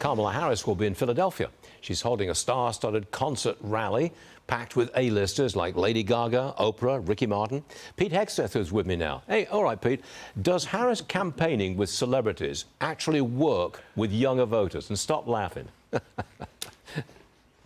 Kamala Harris will be in Philadelphia. She's holding a star-studded concert rally packed with A-listers like Lady Gaga, Oprah, Ricky Martin. Pete Hegseth is with me now. Hey, all right, Pete. Does Harris campaigning with celebrities actually work with younger voters? And stop laughing.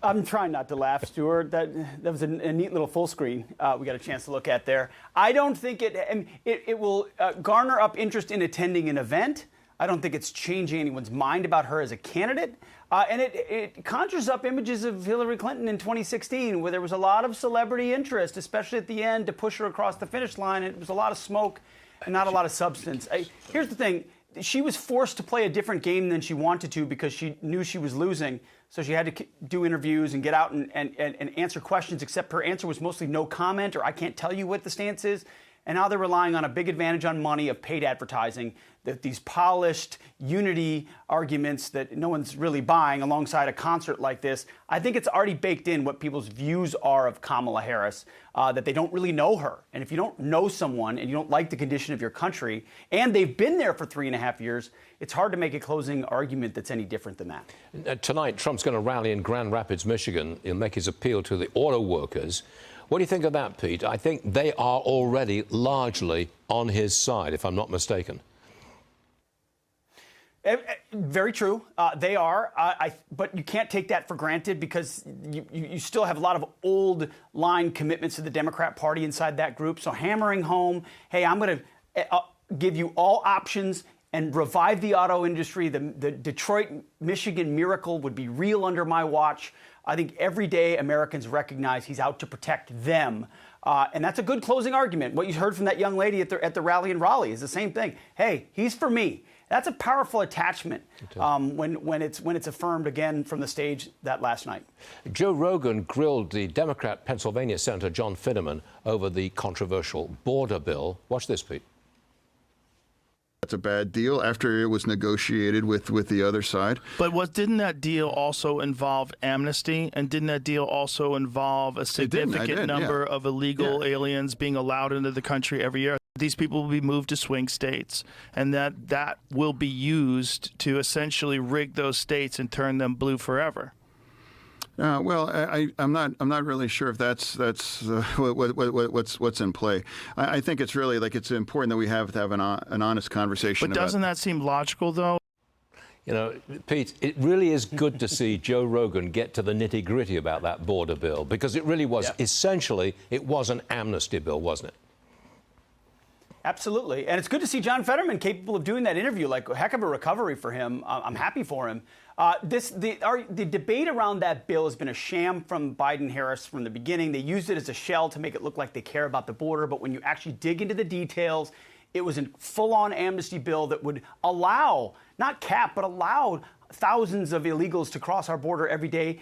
I'm trying not to laugh, Stuart. That was a neat little full screen we got a chance to look at there. I don't think it will garner up interest in attending an event. I don't think it's changing anyone's mind about her as a candidate. And it conjures up images of Hillary Clinton in 2016, where there was a lot of celebrity interest, especially at the end, to push her across the finish line. It was a lot of smoke and not a lot of substance. Here's the thing. She was forced to play a different game than she wanted to because she knew she was losing. So she had to do interviews and get out and answer questions, except her answer was mostly no comment or I can't tell you what the stance is. And now they're relying on a big advantage on money of paid advertising, that these polished unity arguments that no one's really buying alongside a concert like this. I think it's already baked in what people's views are of Kamala Harris, that they don't really know her. And if you don't know someone and you don't like the condition of your country, and they've been there for 3.5 years, it's hard to make a closing argument that's any different than that. Tonight, Trump's going to rally in Grand Rapids, Michigan. He'll make his appeal to the auto workers. What do you think of that, Pete? I think they are already largely on his side, if I'm not mistaken. Very true. They are. But you can't take that for granted because you still have a lot of old line commitments to the Democrat Party inside that group. So hammering home, hey, I'm going to give you all options and revive the auto industry. The Detroit, Michigan miracle would be real under my watch. I think every day Americans recognize he's out to protect them. And that's a good closing argument. What you heard from that young lady at the rally in Raleigh is the same thing. Hey, he's for me. That's a powerful attachment when it's affirmed again from the stage that last night. Joe Rogan grilled the Democrat Pennsylvania Senator John Fetterman over the controversial border bill. Watch this, Pete. That's a bad deal after it was negotiated with the other side. But didn't that deal also involve amnesty? And didn't that deal also involve a significant number of illegal aliens being allowed into the country every year? These people will be moved to swing states, and that will be used to essentially rig those states and turn them blue forever. Well, I'm not really sure if that's what's in play. I think it's really it's important that we have to have an honest conversation. But doesn't that seem logical, though? You know, Pete, it really is good to see Joe Rogan get to the nitty-gritty about that border bill, because it really was essentially it was an amnesty bill, wasn't it? Absolutely. And it's good to see John Fetterman capable of doing that interview. Like, a heck of a recovery for him. I'm happy for him. The debate around that bill has been a sham from Biden-Harris from the beginning. They used it as a shell to make it look like they care about the border. But when you actually dig into the details, it was a full-on amnesty bill that would allow, not cap, but allow thousands of illegals to cross our border every day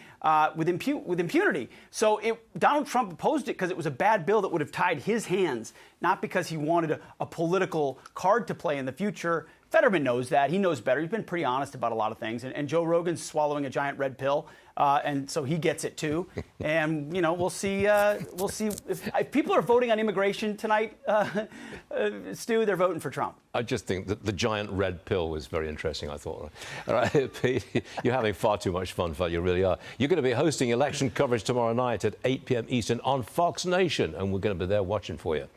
with impunity. So Donald Trump opposed it because it was a bad bill that would have tied his hands, not because he wanted a political card to play in the future. Fetterman knows that. He knows better. He's been pretty honest about a lot of things. And Joe Rogan's swallowing a giant red pill, and so he gets it too. And we'll see. We'll see if people are voting on immigration tonight. Stu, they're voting for Trump. I just think that the giant red pill was very interesting, I thought. All right, Pete, you're having far too much fun, you really are. You're going to be hosting election coverage tomorrow night at 8 p.m. Eastern on Fox Nation, and we're going to be there watching for you.